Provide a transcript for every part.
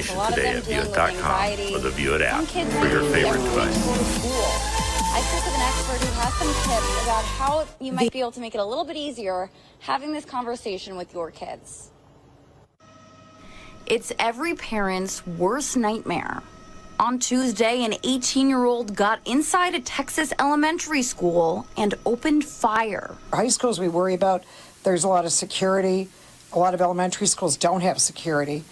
information today at Viewit.com or the Viewit app for your favorite device. I spoke with an expert who has some tips about how you might be able to make it a little bit easier having this conversation with your kids. It's every parent's worst nightmare. On Tuesday, an 18-year-old got inside a Texas elementary school and opened fire. High schools we worry about, there's a lot of security. A lot of elementary schools don't have security.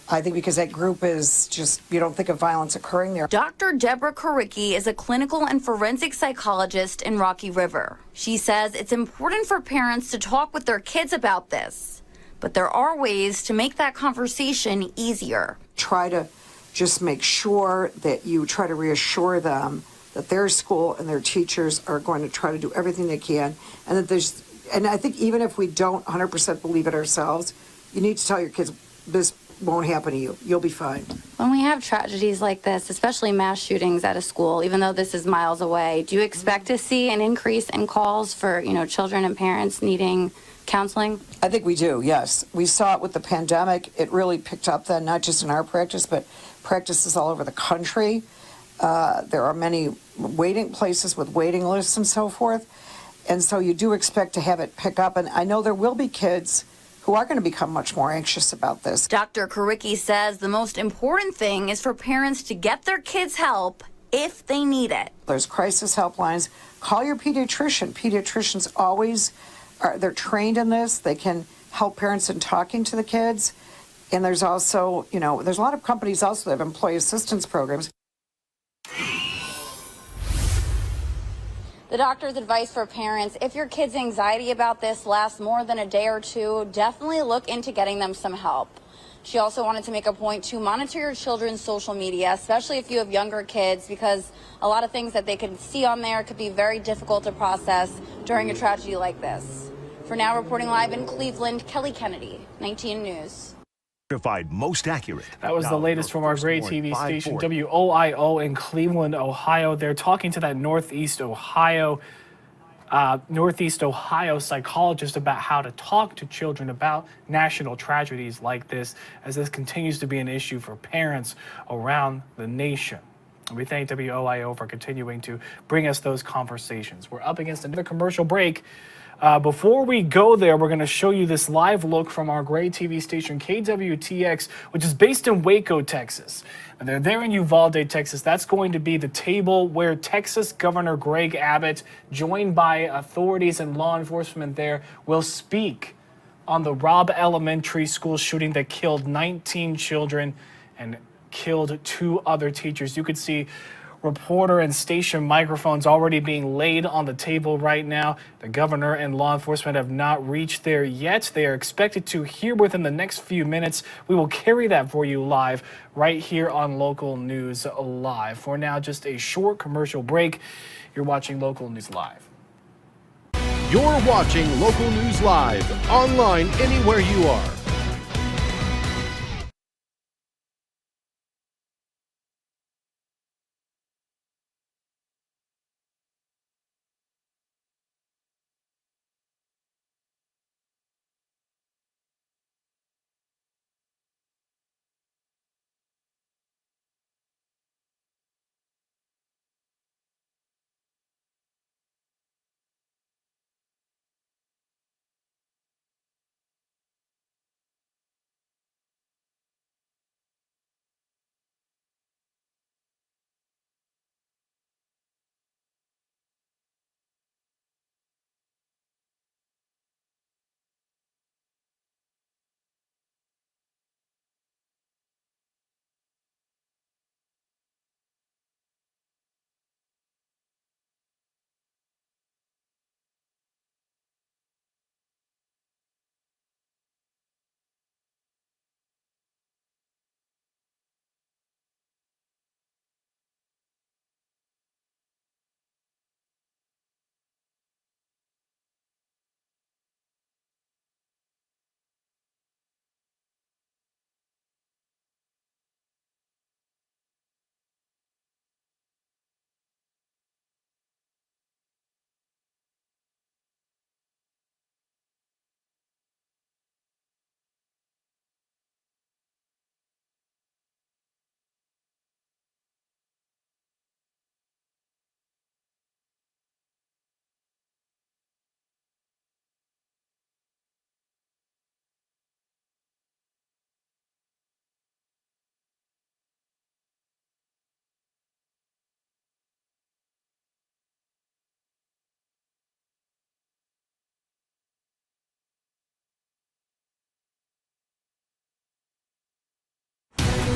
I think because that group is just, you don't think of violence occurring there. Dr. Deborah Koricki is a clinical and forensic psychologist in Rocky River. She says it's important for parents to talk with their kids about this, but there are ways to make that conversation easier. Try to just make sure that you try to reassure them that their school and their teachers are going to try to do everything they can, and that and I think even if we don't 100% believe it ourselves, you need to tell your kids this won't happen to you. You'll be fine. When we have tragedies like this, especially mass shootings at a school, even though this is miles away, do you expect to see an increase in calls for, children and parents needing counseling? I think we do, yes. We saw it with the pandemic. It really picked up then, not just in our practice, but practices all over the country. There are many waiting places with waiting lists and so forth. And so you do expect to have it pick up. And I know there will be kids who are going to become much more anxious about this. Dr. Koricki says the most important thing is for parents to get their kids help if they need it. There's crisis helplines. Call your pediatrician. Pediatricians always they're trained in this. They can help parents in talking to the kids. And there's also, there's a lot of companies also that have employee assistance programs. The doctor's advice for parents, if your kid's anxiety about this lasts more than a day or two, definitely look into getting them some help. She also wanted to make a point to monitor your children's social media, especially if you have younger kids, because a lot of things that they can see on there could be very difficult to process during a tragedy like this. For now, reporting live in Cleveland, Kelly Kennedy, 19 News. Most accurate. That was the latest from our great TV station, WOIO in Cleveland, Ohio. They're talking to that Northeast Ohio psychologist about how to talk to children about national tragedies like this, as this continues to be an issue for parents around the nation. And we thank WOIO for continuing to bring us those conversations. We're up against another commercial break. Before we go there, we're going to show you this live look from our great TV station, KWTX, which is based in Waco, Texas. And they're there in Uvalde, Texas. That's going to be the table where Texas Governor Greg Abbott, joined by authorities and law enforcement there, will speak on the Robb Elementary School shooting that killed 19 children and killed 2 other teachers. You could see reporter and station microphones already being laid on the table right now. The governor and law enforcement have not reached there yet. They are expected to here within the next few minutes. We will carry that for you live right here on Local News Live. For now, just a short commercial break. You're watching Local News Live. You're watching Local News Live, online anywhere you are.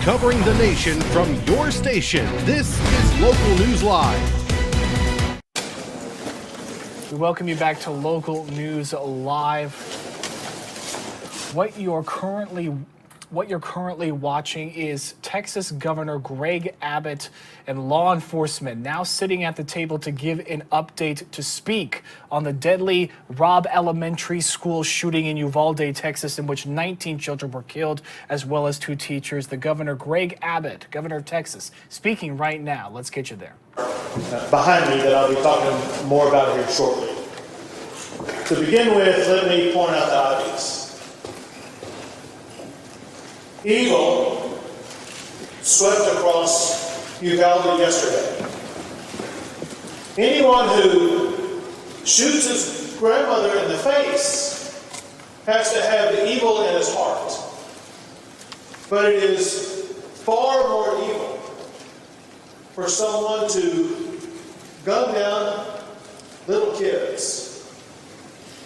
covering the nation from your station. This is Local News Live. We welcome you back to Local News Live. What you're currently watching is Texas Governor Greg Abbott and law enforcement now sitting at the table to give an update, to speak on the deadly Robb Elementary School shooting in Uvalde, Texas, in which 19 children were killed, as well as 2 teachers. The Governor, Greg Abbott, Governor of Texas, speaking right now. Let's get you there. Behind me that I'll be talking more about here shortly. To begin with, let me point out the obvious. Evil swept across Uvalde yesterday. Anyone who shoots his grandmother in the face has to have the evil in his heart. But it is far more evil for someone to gun down little kids.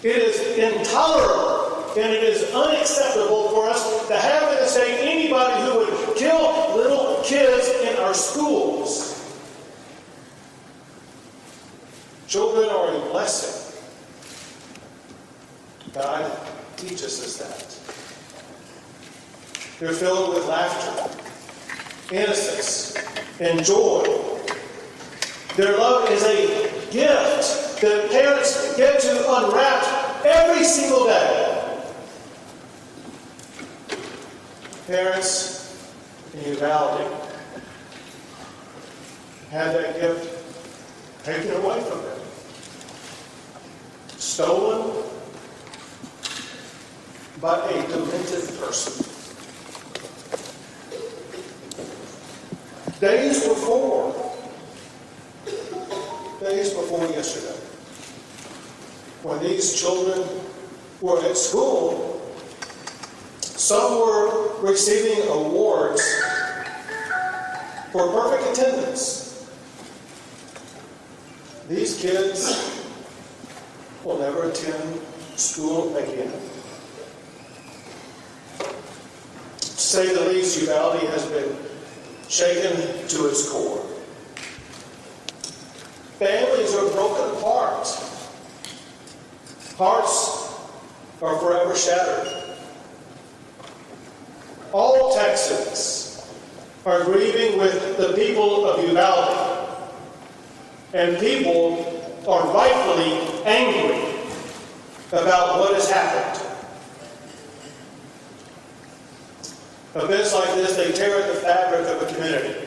It is intolerable and it is unacceptable for us to have in the state anybody who would kill little kids in our schools. Children are a blessing. God teaches us that. They're filled with laughter, innocence, and joy. Their love is a gift that parents get to unwrap every single day. Parents in Uvalde had that gift taken away from them, stolen by a demented person. Days before yesterday, when these children were at school, some were receiving awards for perfect attendance. These kids will never attend school again. To say the least, Uvalde has been shaken to its core. Families are broken apart. Hearts are forever shattered. All Texans are grieving with the people of Uvalde, and people are rightfully angry about what has happened. Events like this, they tear at the fabric of a community.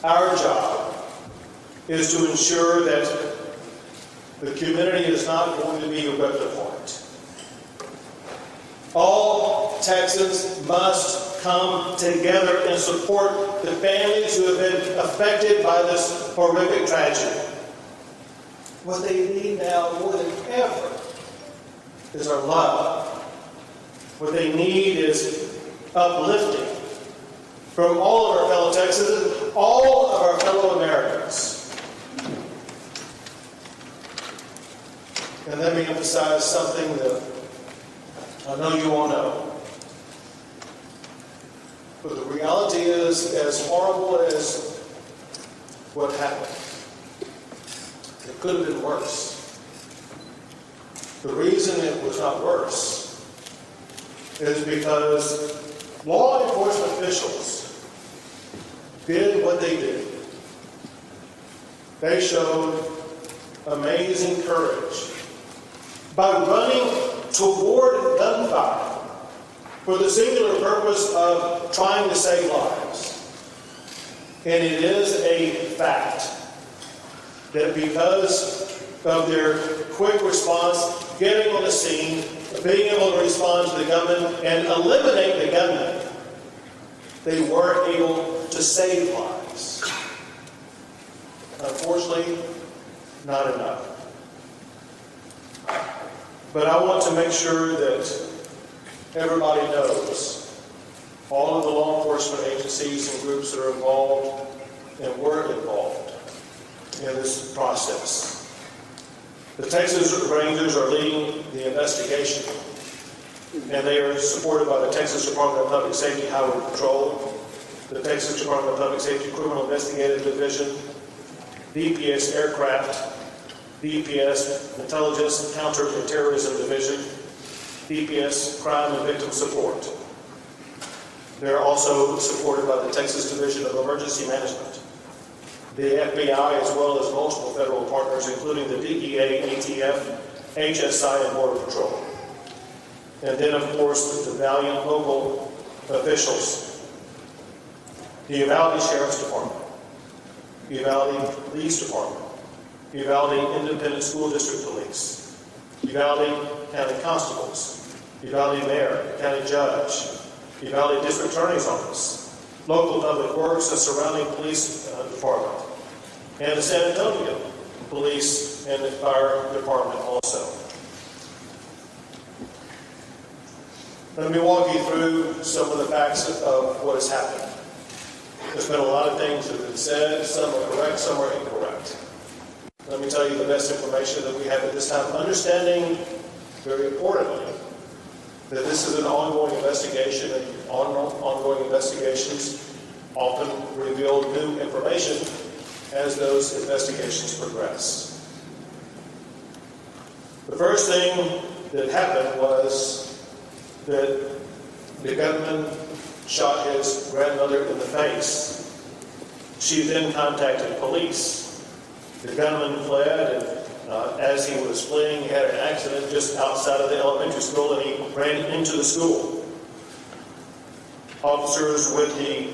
Our job is to ensure that the community is not going to be ripped apart. All Texans must come together and support the families who have been affected by this horrific tragedy. What they need now more than ever is our love. What they need is uplifting from all of our fellow Texans, all of our fellow Americans. And let me emphasize something that I know you all know. But the reality is, as horrible as what happened, it could have been worse. The reason it was not worse is because law enforcement officials did what they did. They showed amazing courage by running toward gunfire for the singular purpose of trying to save lives. And it is a fact that because of their quick response, getting on the scene, being able to respond to the gunman and eliminate the gunman, they were able to save lives. Unfortunately, not enough. But I want to make sure that everybody knows, all of the law enforcement agencies and groups that are involved and were involved in this process. The Texas Rangers are leading the investigation. and they are supported by the Texas Department of Public Safety Highway Patrol, the Texas Department of Public Safety Criminal Investigative Division, DPS Aircraft, DPS Intelligence and Counter-Terrorism Division, DPS Crime and Victim Support. They are also supported by the Texas Division of Emergency Management, the FBI, as well as multiple federal partners, including the DEA, ATF, HSI, and Border Patrol. And then, of course, the valiant local officials, the Uvalde Sheriff's Department, Uvalde Police Department, Uvalde Independent School District Police, Uvalde County Constables, Uvalde Mayor, County Judge, Uvalde District Attorney's Office, local public works and surrounding police department, and the San Antonio Police and the Fire Department also. Let me walk you through some of the facts of what has happened. There's been a lot of things that have been said. Some are correct, some are incorrect. Let me tell you the best information that we have at this time. Understanding, very importantly, that this is an ongoing investigation, and ongoing investigations often reveal new information as those investigations progress. The first thing that happened was that the gunman shot his grandmother in the face. She then contacted police. The gunman fled, and as he was fleeing, he had an accident just outside of the elementary school, and he ran into the school. Officers with the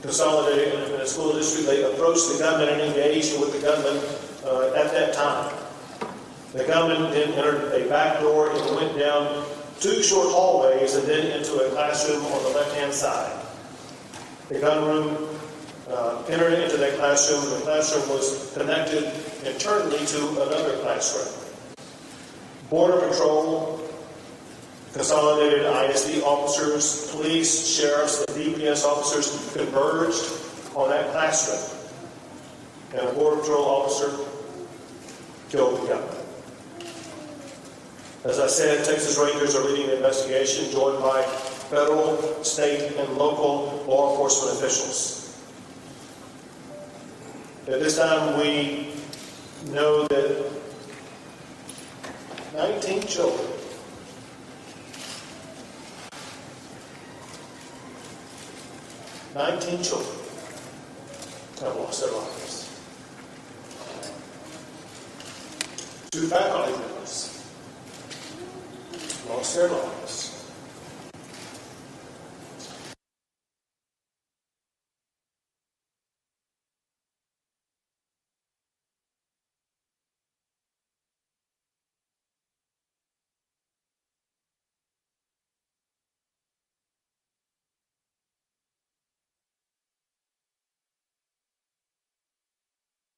Consolidated Independent School District, they approached the gunman and engaged with the gunman at that time. The gunman then entered a back door and went down 2 short hallways and then into a classroom on the left-hand side. The gunman entered into that classroom. The classroom was connected internally to another classroom. Border Patrol, Consolidated ISD officers, police, sheriffs, and DPS officers converged on that classroom. And a Border Patrol officer killed the gunman. As I said, Texas Rangers are leading the investigation, joined by federal, state, and local law enforcement officials. At this time, we know that 19 children have lost their lives. 2 faculty members lost their lives.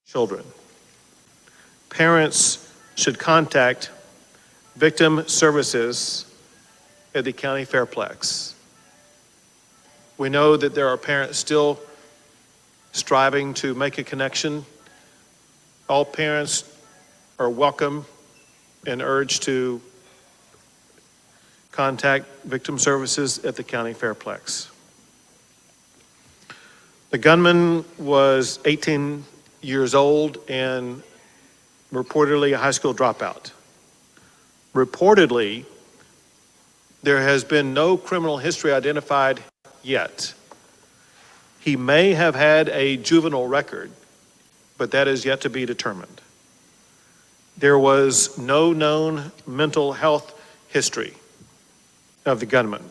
Children. Parents should contact victim services at the county fairplex. We know that there are parents still striving to make a connection. All parents are welcome and urged to contact victim services at the county fairplex. The gunman was 18 years old and reportedly a high school dropout. Reportedly, there has been no criminal history identified yet. He may have had a juvenile record, but that is yet to be determined. There was no known mental health history of the gunman.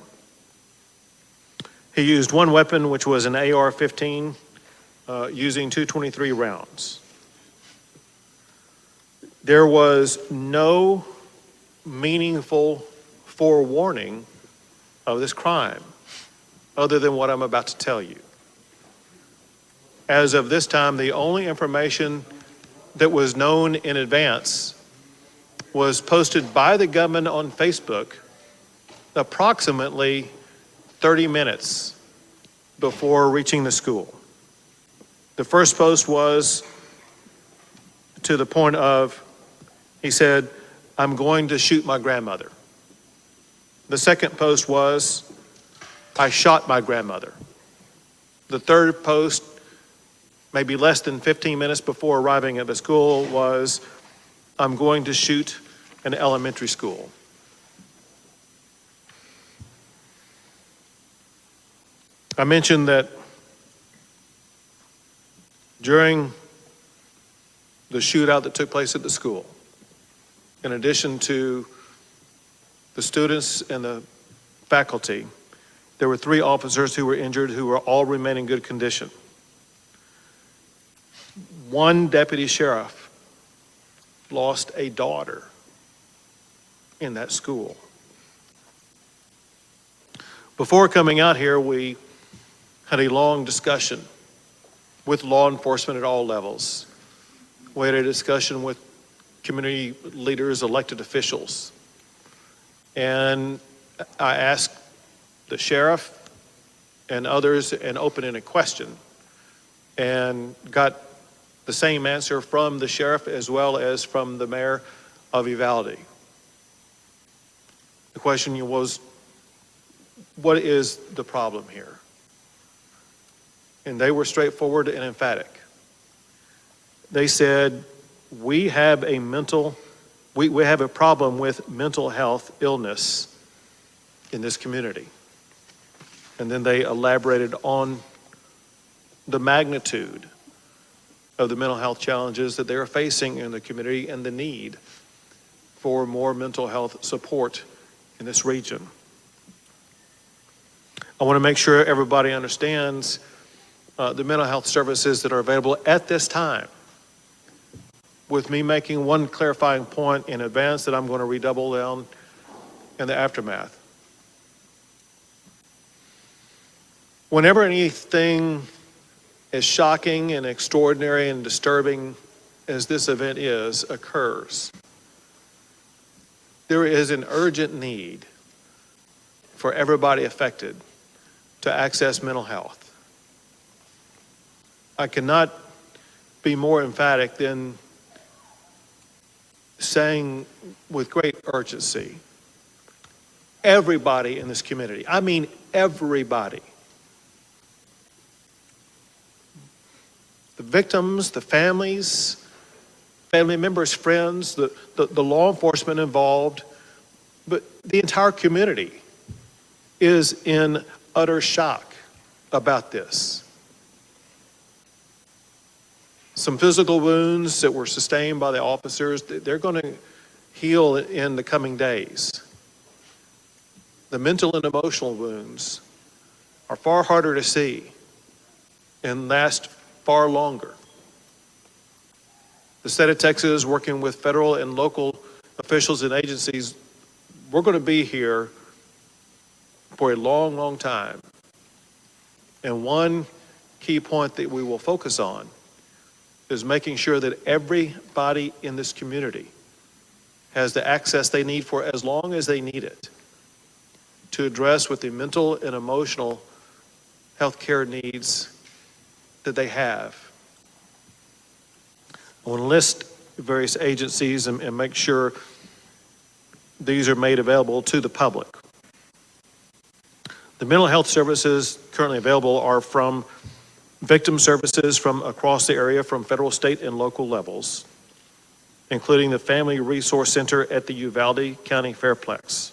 He used one weapon, which was an AR-15, using 223 rounds. There was no meaningful forewarning of this crime other than what I'm about to tell you. As of this time, the only information that was known in advance was posted by the gunman on Facebook approximately 30 minutes before reaching the school. The first post was to the point of, he said, "I'm going to shoot my grandmother." The second post was, I shot my grandmother. The third post, maybe less than 15 minutes before arriving at the school, was, I'm going to shoot an elementary school. I mentioned that during the shootout that took place at the school, in addition to the students and the faculty, there were 3 officers who were injured who were all remain in good condition. 1 deputy sheriff lost a daughter in that school. Before coming out here, we had a long discussion with law enforcement at all levels. We had a discussion with community leaders, elected officials. And I asked the sheriff and others an open-ended question and got the same answer from the sheriff as well as from the mayor of Uvalde. The question was, what is the problem here? And they were straightforward and emphatic. They said, we have a problem with mental health illness in this community. And then they elaborated on the magnitude of the mental health challenges that they are facing in the community and the need for more mental health support in this region. I want to make sure everybody understands the mental health services that are available at this time, with me making one clarifying point in advance that I'm going to redouble down in the aftermath. Whenever anything as shocking and extraordinary and disturbing as this event occurs, there is an urgent need for everybody affected to access mental health. I cannot be more emphatic than saying with great urgency, everybody in this community, I mean everybody, the victims, the families, family members, friends, the law enforcement involved, but the entire community is in utter shock about this. Some physical wounds that were sustained by the officers, they're going to heal in the coming days. The mental and emotional wounds are far harder to see and last far longer. The state of Texas, working with federal and local officials and agencies, we're going to be here for a long, long time. And one key point that we will focus on is making sure that everybody in this community has the access they need for as long as they need it to address with the mental and emotional health care needs that they have. I want to list various agencies and make sure these are made available to the public. The mental health services currently available are from victim services from across the area from federal, state, and local levels, including the Family Resource Center at the Uvalde County Fairplex.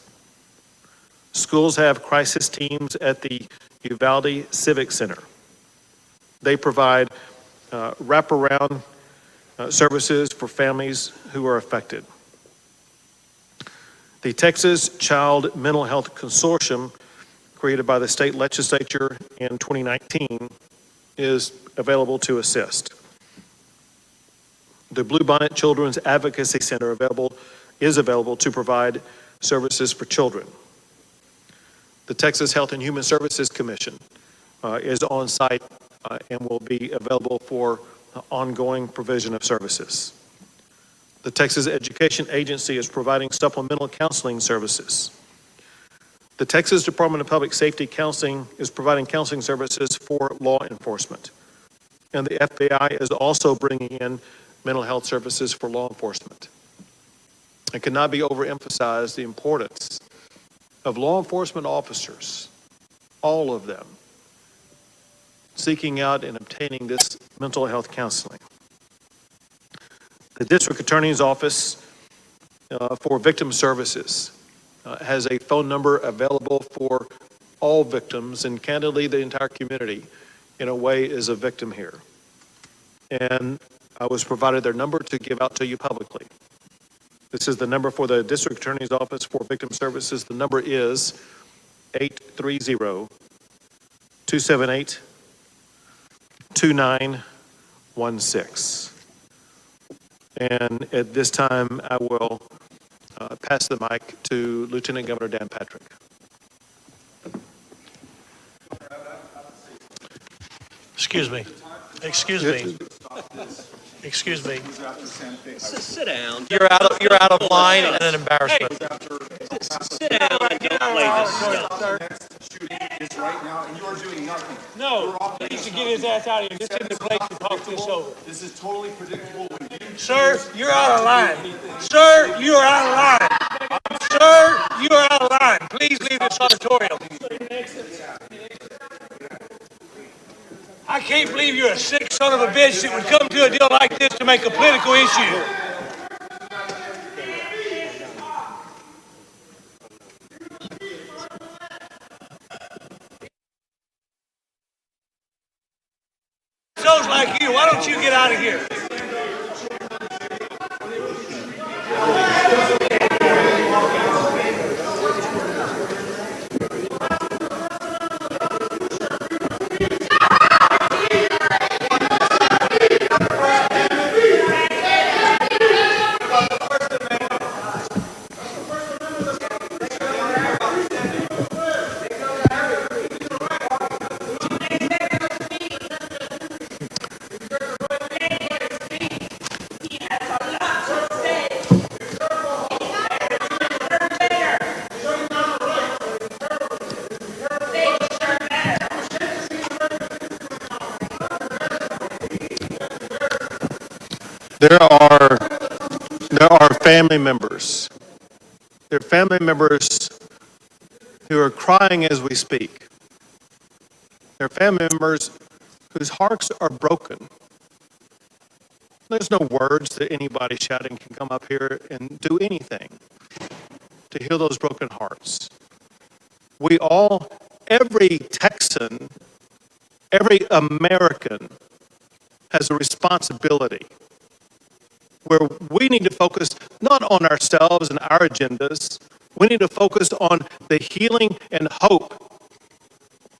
Schools have crisis teams at the Uvalde Civic Center. They provide wraparound services for families who are affected. The Texas Child Mental Health Consortium, created by the state legislature in 2019, is available to assist. The Bluebonnet Children's Advocacy Center is available to provide services for children. The Texas Health and Human Services Commission is on site and will be available for ongoing provision of services. The Texas Education Agency is providing supplemental counseling services. The Texas Department of Public Safety Counseling is providing counseling services for law enforcement. And the FBI is also bringing in mental health services for law enforcement. It cannot be overemphasized the importance of law enforcement officers, all of them, seeking out and obtaining this mental health counseling. The District Attorney's Office for Victim Services has a phone number available for all victims, and candidly, the entire community, in a way, is a victim here. And I was provided their number to give out to you publicly. This is the number for the District Attorney's Office for Victim Services. The number is 830-278-2916. And at this time, I will pass the mic to Lieutenant Governor Dan Patrick. Excuse me. Excuse me. Excuse me. Sit down. You're out of line and an embarrassment. Sit down and don't play this stuff. Is right now, and you are doing nothing. No, he needs to get his ass out of here. This isn't the place to talk this over. This is totally predictable. When you Sir, you're out of line. Sir, you are out of line. Sir, you are out of line. Please leave this auditorium. I can't believe you're a sick son of a bitch that would come to a deal like this to make a political issue. Those like you, why don't you get out of here? There are family members. There are family members who are crying as we speak. There are family members whose hearts are broken. There's no words that anybody shouting can come up here and do anything to heal those broken hearts. We all, every Texan, every American has a responsibility where we need to focus not on ourselves and our agendas. We need to focus on the healing and hope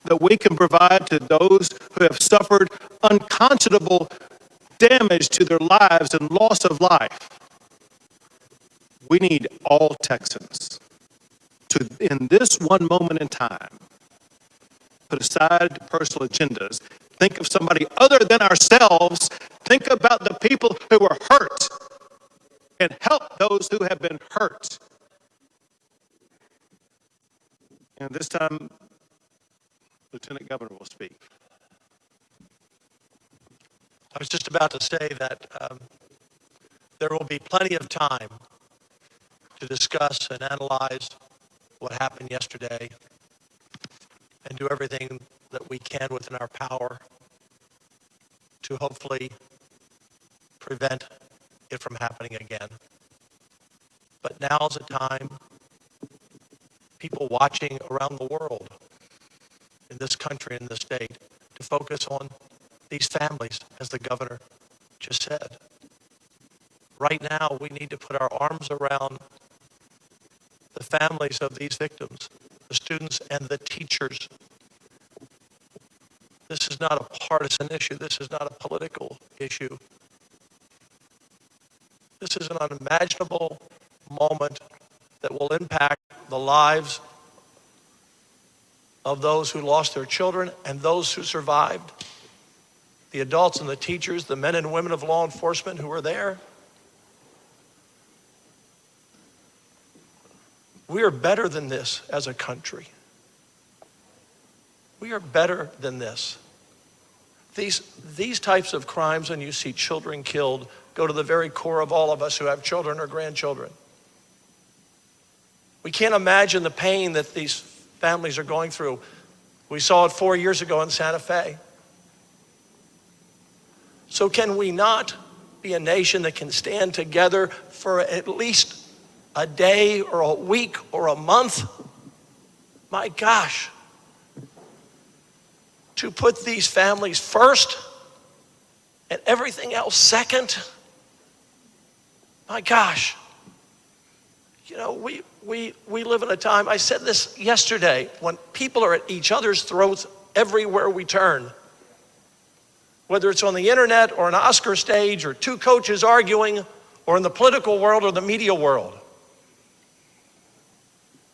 that we can provide to those who have suffered unconscionable damage to their lives and loss of life. We need all Texans to, in this one moment in time, put aside personal agendas, think of somebody other than ourselves, think about the people who are hurt, and help those who have been hurt. And this time, Lieutenant Governor will speak. I was just about to say that there will be plenty of time to discuss and analyze what happened yesterday and do everything that we can within our power to hopefully prevent it from happening again. But now's the time, people watching around the world, in this country, in this state, to focus on these families, as the governor just said. Right now, we need to put our arms around the families of these victims, the students and the teachers. This is not a partisan issue. This is not a political issue. This is an unimaginable moment that will impact the lives of those who lost their children and those who survived, the adults and the teachers, the men and women of law enforcement who were there. We are better than this as a country. We are better than this. These types of crimes, when you see children killed, go to the very core of all of us who have children or grandchildren. We can't imagine the pain that these families are going through. We saw it 4 years ago in Santa Fe. So can we not be a nation that can stand together for at least a day or a week or a month? My gosh, to put these families first and everything else second? My gosh. You know, we live in a time, I said this yesterday, when people are at each other's throats everywhere we turn. Whether it's on the internet or an Oscar stage or two coaches arguing or in the political world or the media world.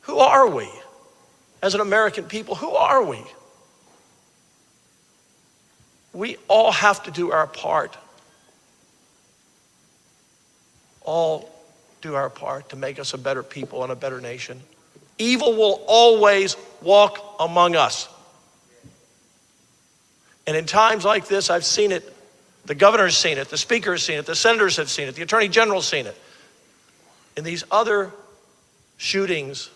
Who are we as an American people? Who are we? We all have to do our part. All do our part to make us a better people and a better nation. Evil will always walk among us. And in times like this, I've seen it. The governor's seen it, the speaker's seen it, the senators have seen it, the attorney general's seen it. In these other shootings,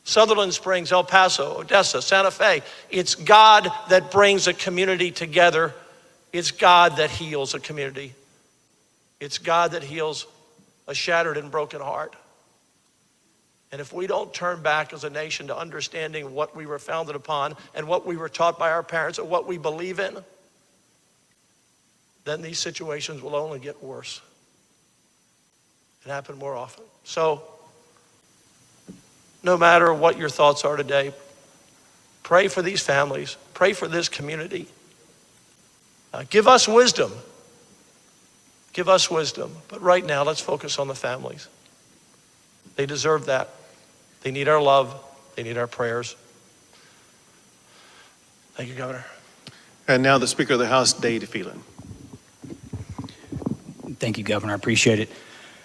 Sutherland Springs, El Paso, Odessa, Santa Fe, it's God that brings a community together. It's God that heals a community. It's God that heals a shattered and broken heart. And if we don't turn back as a nation to understanding what we were founded upon and what we were taught by our parents and what we believe in, then these situations will only get worse and happen more often. So, no matter what your thoughts are today, pray for these families, pray for this community. Give us wisdom. Give us wisdom. But right now, let's focus on the families. They deserve that. They need our love. They need our prayers. Thank you, Governor. And now the Speaker of the House, Dade Phelan. Thank you, Governor. I appreciate it.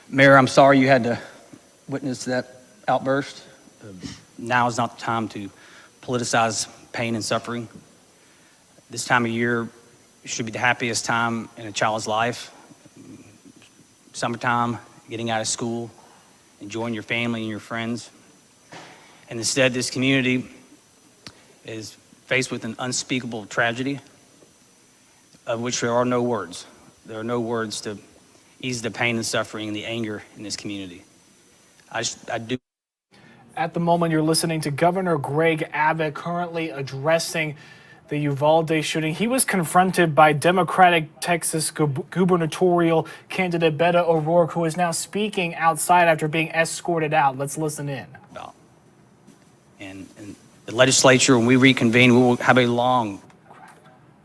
Mayor, I'm sorry you had to witness that outburst. Now is not the time to politicize pain and suffering. This time of year should be the happiest time in a child's life. Summertime, getting out of school, enjoying your family and your friends. And instead, this community is faced with an unspeakable tragedy of which there are no words. There are no words to ease the pain and suffering and the anger in this community. I do. At the moment, you're listening to Governor Greg Abbott currently addressing the Uvalde shooting. He was confronted by Democratic Texas gubernatorial candidate Beto O'Rourke, who is now speaking outside after being escorted out. Let's listen in. And the legislature, when we reconvene, we will have a long.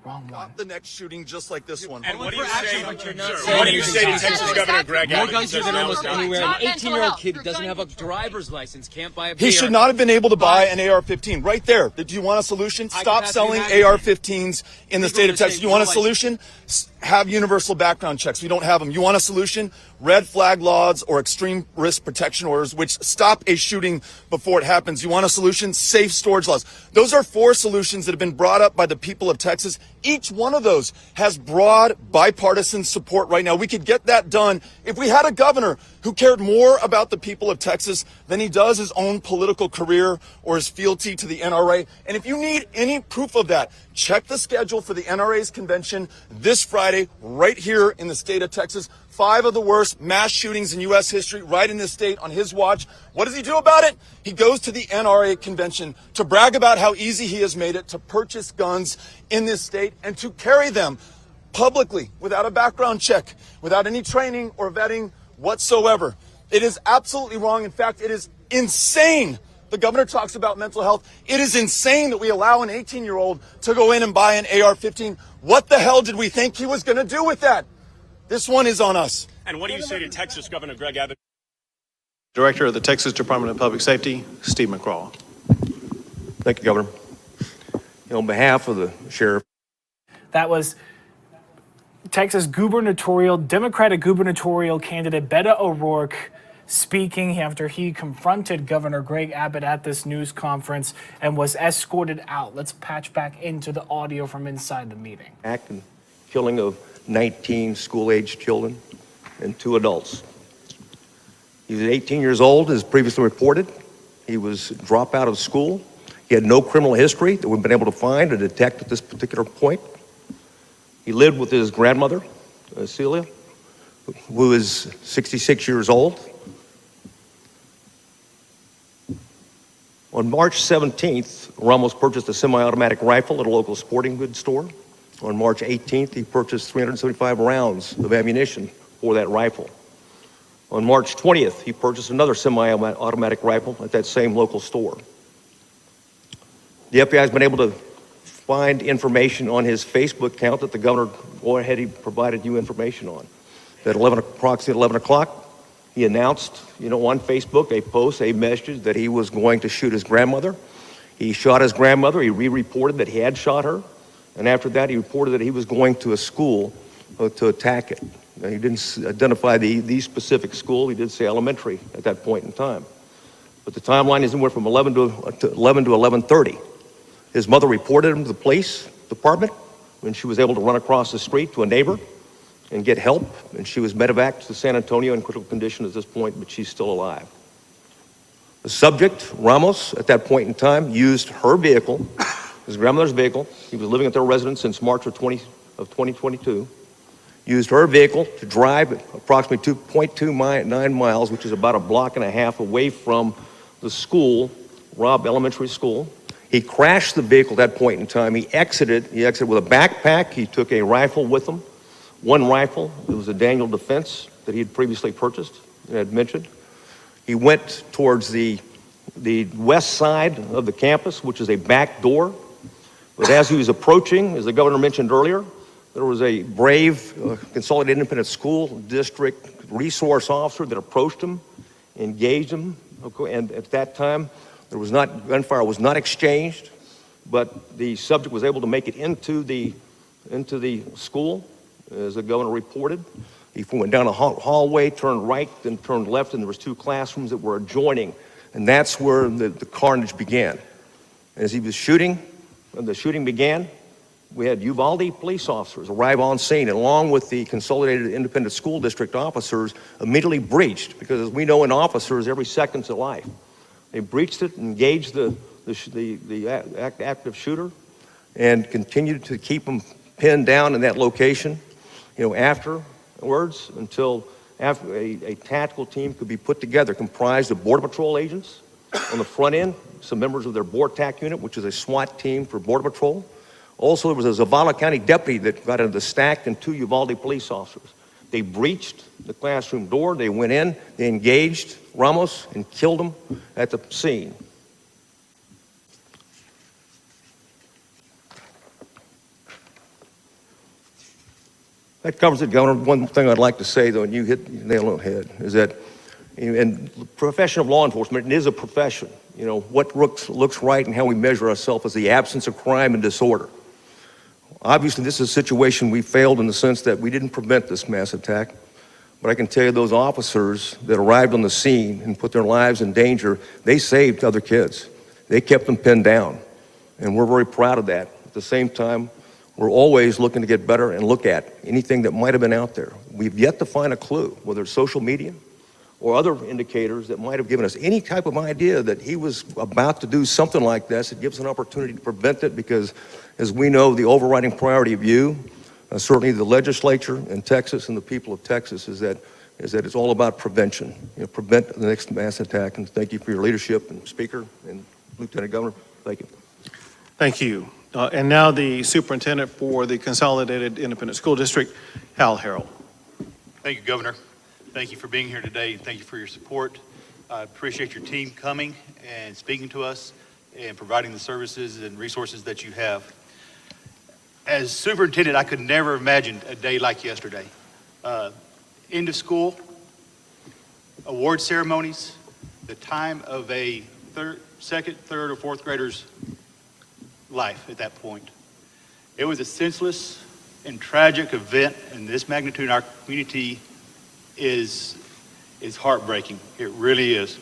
Wrong one. Not the next shooting just like this one. And what do you say to Texas Governor Greg Abbott? More guns are than almost anywhere. An 18-year-old kid who doesn't have a driver's license can't buy a beer. He should not have been able to buy an AR-15. Right there. Do you want a solution? Stop selling AR-15s in the state of Texas. You want a solution? Have universal background checks. We don't have them. You want a solution? Red flag laws or extreme risk protection orders, which stop a shooting before it happens. You want a solution? Safe storage laws. Those are 4 solutions that have been brought up by the people of Texas. Each one of those has broad bipartisan support right now. We could get that done if we had a governor who cared more about the people of Texas than he does his own political career or his fealty to the NRA. And if you need any proof of that, check the schedule for the NRA's convention this Friday right here in the state of Texas. 5 of the worst mass shootings in U.S. history right in this state on his watch. What does he do about it? He goes to the NRA convention to brag about how easy he has made it to purchase guns in this state and to carry them publicly without a background check, without any training or vetting whatsoever. It is absolutely wrong. In fact, it is insane. The governor talks about mental health. It is insane that we allow an 18-year-old to go in and buy an AR-15. What the hell did we think he was going to do with that? This one is on us. And what do you say to Texas Governor Greg Abbott? Director of the Texas Department of Public Safety, Steve McCraw. Thank you, Governor. On behalf of the sheriff. That was Texas Democratic gubernatorial candidate Beto O'Rourke speaking after he confronted Governor Greg Abbott at this news conference and was escorted out. Let's patch back into the audio from inside the meeting. Act and killing of 19 school-aged children and 2 adults. He was 18 years old, as previously reported, He was dropped out of school. He had no criminal history that we've been able to find and detect at this particular point. He lived with his grandmother, Celia, who is 66 years old. On March 17th, Ramos purchased a semi-automatic rifle at a local sporting goods store. On March 18th, he purchased 375 rounds of ammunition for that rifle. On March 20th, he purchased another semi-automatic rifle at that same local store. The FBI has been able to find information on his Facebook account that the governor already provided you information on. At approximately 11 o'clock, he announced, on Facebook, a post, a message that he was going to shoot his grandmother. He shot his grandmother. He re-reported that he had shot her. And after that, he reported that he was going to a school to attack it. Now, he didn't identify the specific school. He did say elementary at that point in time. But the timeline is anywhere from 11 to 11:30. His mother reported him to the police department when she was able to run across the street to a neighbor and get help. And she was medevaced to San Antonio in critical condition at this point, but she's still alive. The subject, Ramos, at that point in time, used her vehicle, his grandmother's vehicle. He was living at their residence since March of 2022. Used her vehicle to drive approximately 2.29 miles, which is about a block and a half away from the school, Robb Elementary School. He crashed the vehicle at that point in time. He exited with a backpack. He took a rifle with him, one rifle. It was a Daniel Defense that he had previously purchased and had mentioned. He went towards the west side of the campus, which is a back door. But as he was approaching, as the governor mentioned earlier, there was a brave Consolidated Independent School District resource officer that approached him, engaged him, and at that time, gunfire was not exchanged, but the subject was able to make it into the school, as the governor reported. He went down a hallway, turned right, then turned left, and there was two classrooms that were adjoining, and that's where the carnage began. As he was shooting, when the shooting began, we had Uvalde police officers arrive on scene, and along with the Consolidated Independent School District officers, immediately breached, because as we know in officers, every second's a life. They breached it, engaged the active shooter, and continued to keep him pinned down in that location, afterwards, until after a tactical team could be put together, comprised of Border Patrol agents on the front end, some members of their BORTAC unit, which is a SWAT team for Border Patrol. Also, there was a Zavala County deputy that got into the stack, and two Uvalde police officers. They breached the classroom door. They went in, they engaged Ramos and killed him at the scene. That covers it, Governor. One thing I'd like to say, though, and you hit the nail on the head, is that in the profession of law enforcement, it is a profession. What looks right and how we measure ourselves is the absence of crime and disorder. Obviously, this is a situation we failed in the sense that we didn't prevent this mass attack. But I can tell you those officers that arrived on the scene and put their lives in danger, they saved other kids. They kept them pinned down. And we're very proud of that. At the same time, we're always looking to get better and look at anything that might have been out there. We've yet to find a clue, whether it's social media or other indicators that might have given us any type of idea that he was about to do something like this. It gives an opportunity to prevent it, because as we know, the overriding priority of you, certainly the legislature in Texas and the people of Texas, is that it's all about prevention. Prevent the next mass attack. And thank you for your leadership, and Speaker and Lieutenant Governor. Thank you. Thank you. And now the Superintendent for the Consolidated Independent School District, Hal Harrell. Thank you, Governor. Thank you for being here today. Thank you for your support. I appreciate your team coming and speaking to us and providing the services and resources that you have. As superintendent, I could never imagine a day like yesterday. End of school, award ceremonies, the time of a second, third, or fourth grader's life at that point. It was a senseless and tragic event, and this magnitude in our community is heartbreaking. It really is.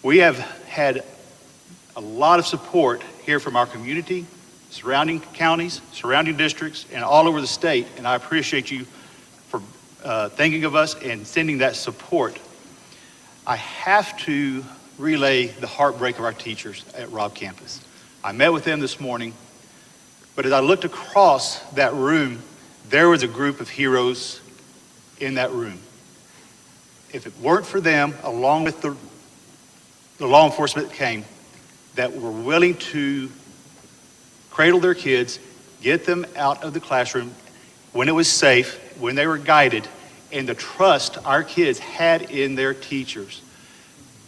We have had a lot of support here from our community, surrounding counties, surrounding districts, and all over the state, and I appreciate you for thinking of us and sending that support. I have to relay the heartbreak of our teachers at Robb Campus. I met with them this morning, but as I looked across that room, there was a group of heroes in that room. If it weren't for them, along with the law enforcement that came, that were willing to cradle their kids, get them out of the classroom when it was safe, when they were guided, and the trust our kids had in their teachers,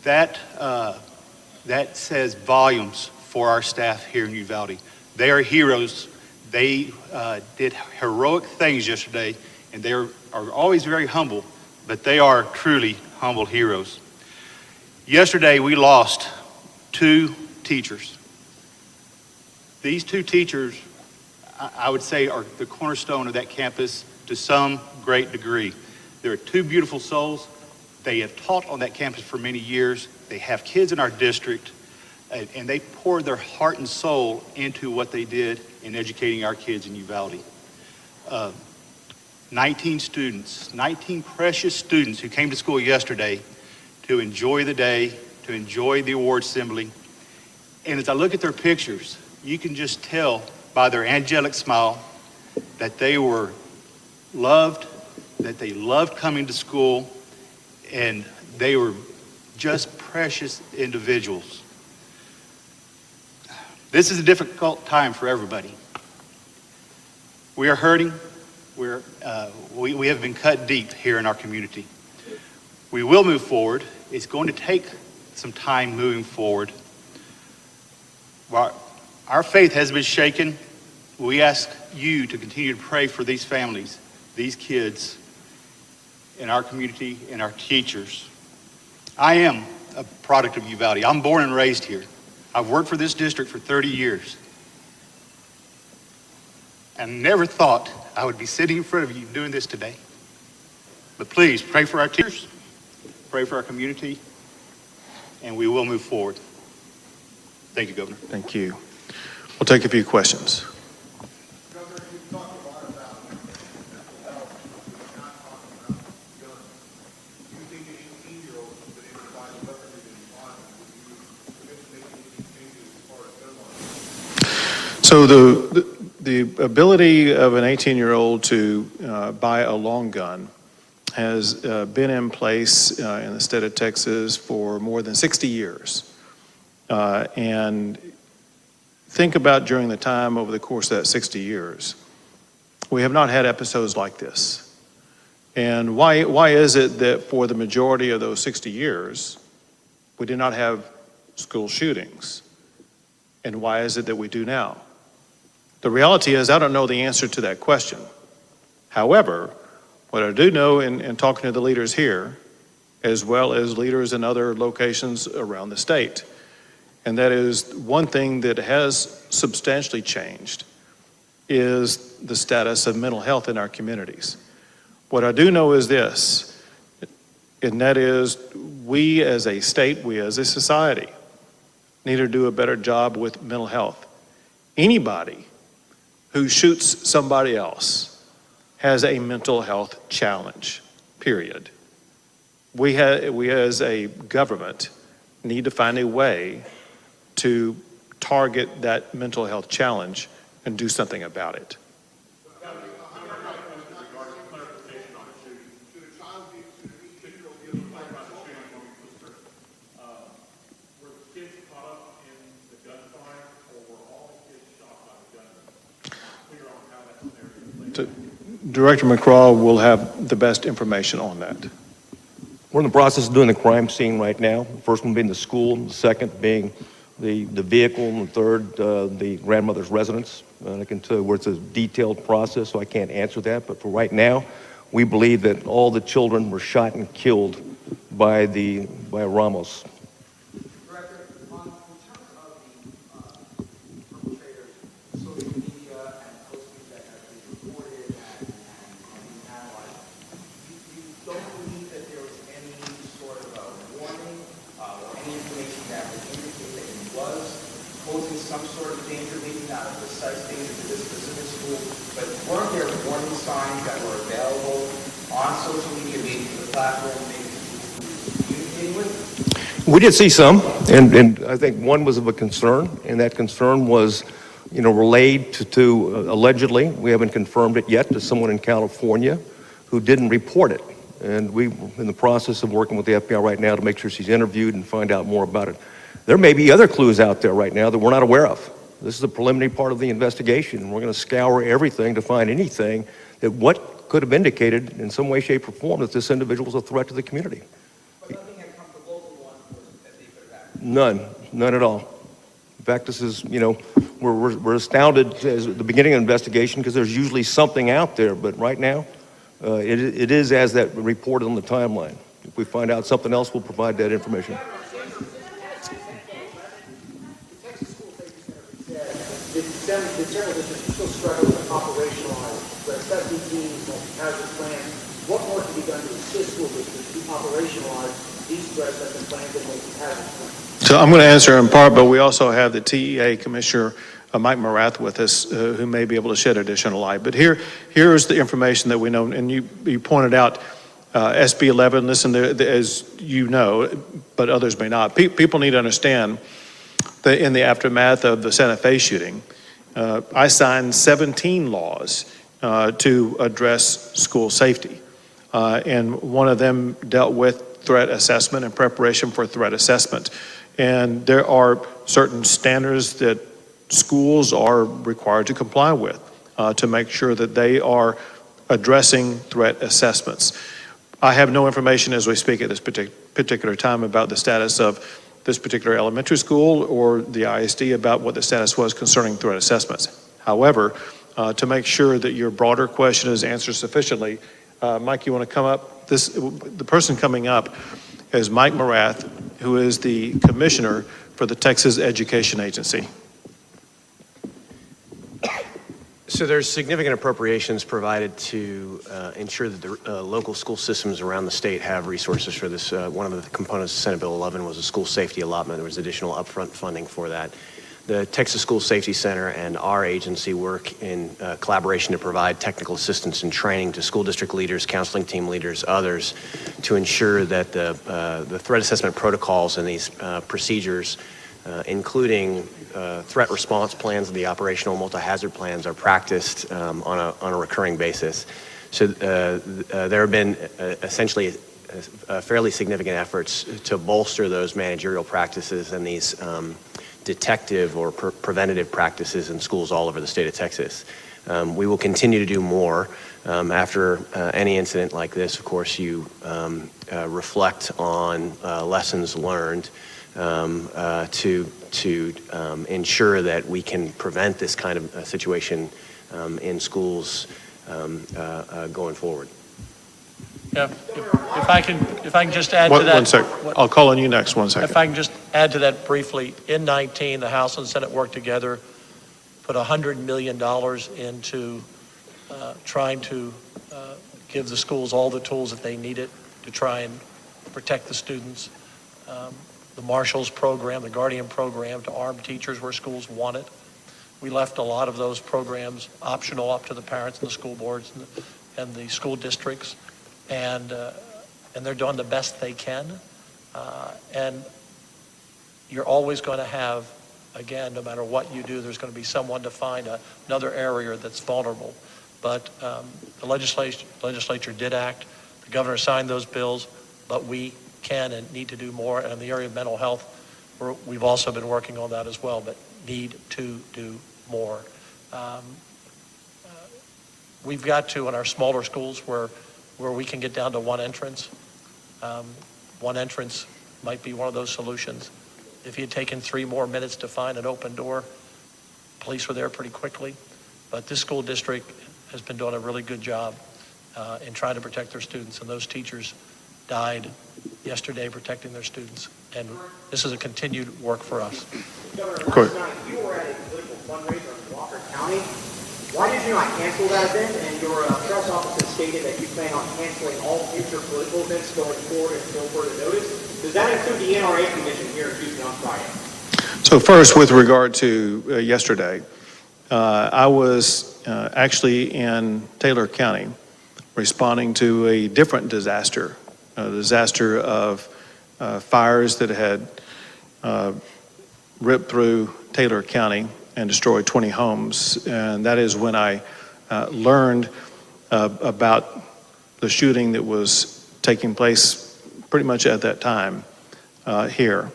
that says volumes for our staff here in Uvalde. They are heroes. They did heroic things yesterday, and they are always very humble, but they are truly humble heroes. Yesterday, we lost 2 teachers. These 2 teachers, I would say, are the cornerstone of that campus to some great degree. They are 2 beautiful souls. They have taught on that campus for many years. They have kids in our district, and they poured their heart and soul into what they did in educating our kids in Uvalde. 19 students, 19 precious students who came to school yesterday to enjoy the day, to enjoy the award assembly. And as I look at their pictures, you can just tell by their angelic smile that they were loved, that they loved coming to school, and they were just precious individuals. This is a difficult time for everybody. We are hurting. We have been cut deep here in our community. We will move forward. It's going to take some time moving forward. While our faith has been shaken, we ask you to continue to pray for these families, these kids in our community, and our teachers. I am a product of Uvalde. I'm born and raised here. I've worked for this district for 30 years. And never thought I would be sitting in front of you doing this today. But please pray for our teachers, pray for our community, and we will move forward. Thank you, Governor. Thank you. We'll take a few questions. Governor, you talked a lot about mental health. You're not talking about guns. Do you think an 18-year-old has been able to buy a weapon in his body? Would you commit to making any changes as far as gun laws? So the ability of an 18-year-old to buy a long gun has been in place in the state of Texas for more than 60 years. And think about during the time over the course of that 60 years, we have not had episodes like this. And why is it that for the majority of those 60 years, we did not have school shootings? And why is it that we do now? The reality is, I don't know the answer to that question. However, what I do know in talking to the leaders here, as well as leaders in other locations around the state, and that is one thing that has substantially changed, is the status of mental health in our communities. What I do know is this, and that is we as a state, we as a society, need to do a better job with mental health. Anybody who shoots somebody else has a mental health challenge, period. We as a government need to find a way to target that mental health challenge and do something about it. Director McCraw will have the best information on that. We're in the process of doing the crime scene right now. The first one being the school, the second being the vehicle, and the third, the grandmother's residence. I can tell you where it's a detailed process, so I can't answer that. But for right now, we believe that all the children were shot and killed by Ramos. Some sort of danger, maybe not a precise danger to this specific school, but weren't there warning signs that were available on social media, maybe to the platform, maybe to communicating with? We did see some, and I think one was of a concern, and that concern was, relayed to allegedly, we haven't confirmed it yet, to someone in California who didn't report it. And we're in the process of working with the FBI right now to make sure she's interviewed and find out more about it. There may be other clues out there right now that we're not aware of. This is a preliminary part of the investigation, and we're going to scour everything to find anything that what could have indicated in some way, shape, or form that this individual was a threat to the community. But nothing had come to local law enforcement that they could have acted? None at all. In fact, this is, we're astounded at the beginning of the investigation because there's usually something out there, but right now, it is as that reported on the timeline. If we find out something else, we'll provide that information. The general district is still struggling to operationalize the assessment teams, multi-hazard plans. What more can be done to assist school districts to operationalize these threat assessment plans and multi-hazard plans? So I'm going to answer in part, but we also have the TEA Commissioner Mike Morath with us, who may be able to shed additional light. But here is the information that we know, and you pointed out SB 11. Listen, as you know, but others may not. People need to understand that in the aftermath of the Santa Fe shooting, I signed 17 laws to address school safety, and one of them dealt with threat assessment and preparation for threat assessment. And there are certain standards that schools are required to comply with to make sure that they are addressing threat assessments. I have no information as we speak at this particular time about the status of this particular elementary school or the ISD about what the status was concerning threat assessments. However, to make sure that your broader question is answered sufficiently, Mike, you want to come up? The person coming up is Mike Morath, who is the commissioner for the Texas Education Agency. So there's significant appropriations provided to ensure that the local school systems around the state have resources for this. One of the components of Senate Bill 11 was a school safety allotment. There was additional upfront funding for that. The Texas School Safety Center and our agency work in collaboration to provide technical assistance and training to school district leaders, counseling team leaders, others, to ensure that the threat assessment protocols and these procedures, including threat response plans and the operational multi-hazard plans, are practiced on a recurring basis. So there have been essentially fairly significant efforts to bolster those managerial practices and these detective or preventative practices in schools all over the state of Texas. We will continue to do more. After any incident like this, of course, you reflect on lessons learned to ensure that we can prevent this kind of situation in schools going forward. Yeah, if I can just add to that. One sec. I'll call on you next. 1 second. If I can just add to that briefly, in 19, the House and Senate worked together, put $100 million into trying to give the schools all the tools that they needed to try and protect the students. The Marshals program, the Guardian program to arm teachers where schools want it. We left a lot of those programs optional up to the parents and the school boards and the school districts. And they're doing the best they can. And you're always going to have, again, no matter what you do, there's going to be someone to find another area that's vulnerable. But the legislature did act. The governor signed those bills, but we can and need to do more. And in the area of mental health, we've also been working on that as well, but need to do more. We've got to, in our smaller schools where we can get down to one entrance. One entrance might be one of those solutions. If you had taken 3 more minutes to find an open door, police were there pretty quickly. But this school district has been doing a really good job in trying to protect their students, and those teachers died yesterday protecting their students. And this is a continued work for us. Governor, last night you were at a political fundraiser in Walker County. Why did you not cancel that event? And your press office has stated that you plan on canceling all future political events going forward until further notice. Does that include the NRA convention here in Houston on Friday? So first, with regard to yesterday, I was actually in Taylor County responding to a different disaster, a disaster of fires that had ripped through Taylor County and destroyed 20 homes. And that is when I learned about the shooting that was taking place pretty much at that time here.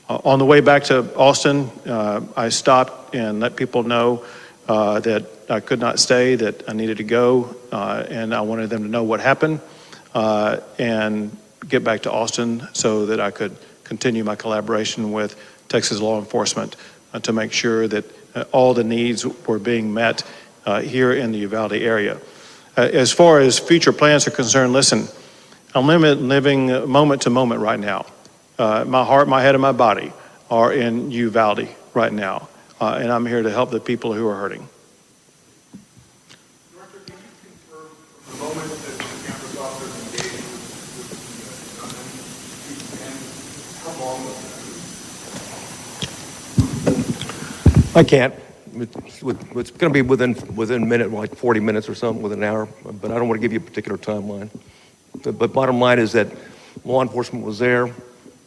On the way back to Austin, I stopped and let people know that I could not stay, that I needed to go, and I wanted them to know what happened and get back to Austin so that I could continue my collaboration with Texas law enforcement to make sure that all the needs were being met here in the Uvalde area. As far as future plans are concerned, listen, I'm living moment to moment right now. My heart, my head, and my body are in Uvalde right now, and I'm here to help the people who are hurting. Director, can you confirm the moment that the campus officers engaged with the gunman, and how long was that? I can't. It's going to be within a minute, like 40 minutes or something, within an hour, but I don't want to give you a particular timeline. But bottom line is that law enforcement was there.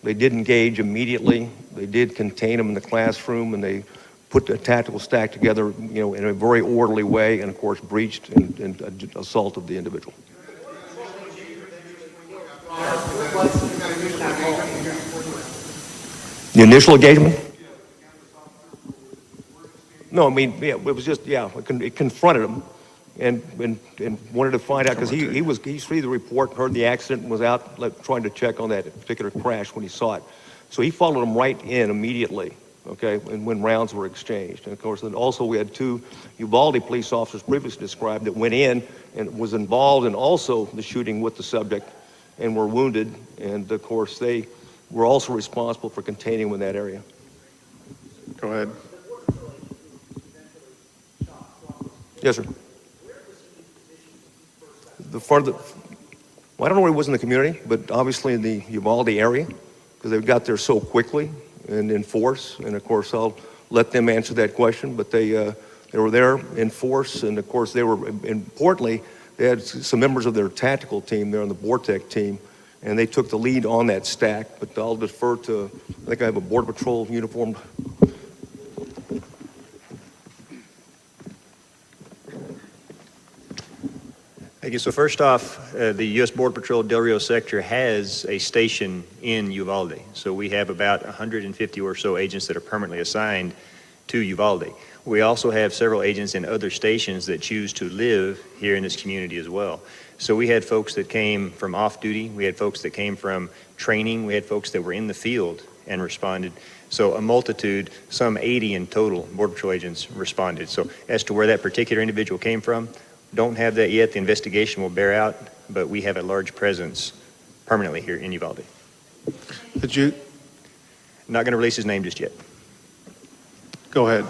They did engage immediately. They did contain them in the classroom, and they put a tactical stack together, in a very orderly way, and of course breached and assaulted the individual. The initial engagement? No, I mean, it was just, it confronted him and wanted to find out, because he read the report, heard the accident, and was out trying to check on that particular crash when he saw it. So he followed him right in immediately, okay, and when rounds were exchanged. And of course, then also we had 2 Uvalde police officers previously described that went in and was involved in also the shooting with the subject and were wounded. And of course, they were also responsible for containing him in that area. Go ahead. Yes, sir. Well, I don't know where he was in the community, but obviously in the Uvalde area, because they got there so quickly and in force. And of course, I'll let them answer that question. But they were there in force, and of course, they were, importantly, they had some members of their tactical team there on the Vortex team, and they took the lead on that stack. But I'll defer to, I think I have a Border Patrol uniformed. Thank you. So first off, the U.S. Border Patrol Del Rio sector has a station in Uvalde. So we have about 150 or so agents that are permanently assigned to Uvalde. We also have several agents in other stations that choose to live here in this community as well. So we had folks that came from off-duty. We had folks that came from training. We had folks that were in the field and responded. So a multitude, some 80 in total, Border Patrol agents responded. So as to where that particular individual came from, don't have that yet. The investigation will bear out, but we have a large presence permanently here in Uvalde. Did you? Not going to release his name just yet. Go ahead.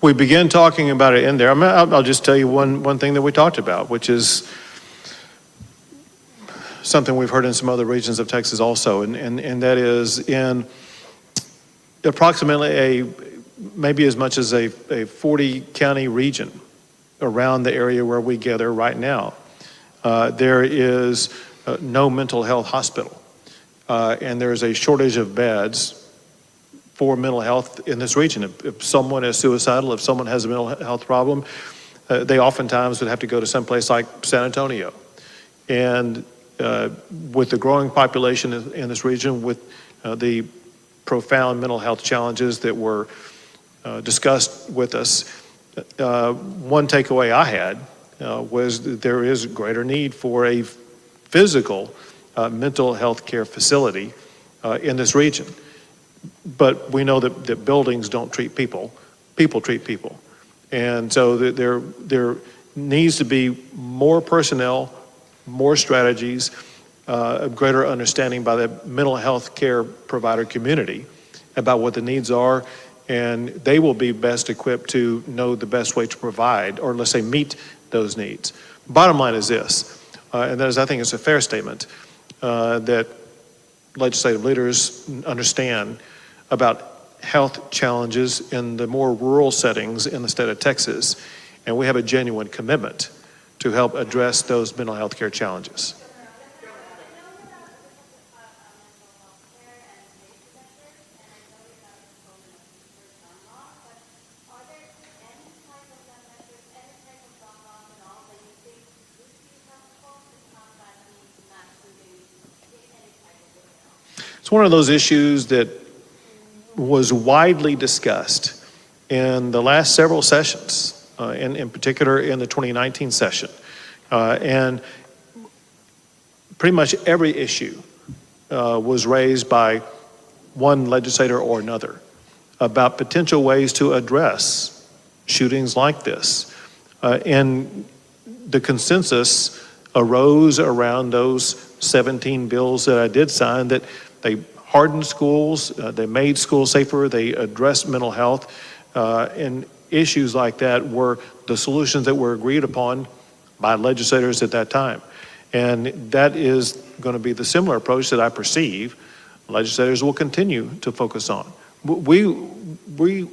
We began talking about it in there. I'll just tell you one thing that we talked about, which is something we've heard in some other regions of Texas also, and that is in approximately maybe as much as a 40 county region around the area where we gather right now, there is no mental health hospital, and there's a shortage of beds for mental health in this region. If someone is suicidal, if someone has a mental health problem, they oftentimes would have to go to someplace like San Antonio. And with the growing population in this region, with the profound mental health challenges that were discussed with us, one takeaway I had was that there is greater need for a physical mental health care facility in this region. But we know that buildings don't treat people, people treat people. And so there needs to be more personnel, more strategies, a greater understanding by the mental health care provider community about what the needs are, and they will be best equipped to know the best way to provide, or let's say meet those needs. Bottom line is this, and that is, I think it's a fair statement, that legislative leaders understand about health challenges in the more rural settings in the state of Texas, and we have a genuine commitment to help address those mental health care challenges. It's one of those issues that was widely discussed in the last several sessions, in particular in the 2019 session. And pretty much every issue was raised by one legislator or another about potential ways to address shootings like this. And the consensus arose around those 17 bills that I did sign that they hardened schools, they made schools safer, they addressed mental health, and issues like that were the solutions that were agreed upon by legislators at that time. And that is going to be the similar approach that I perceive legislators will continue to focus on. We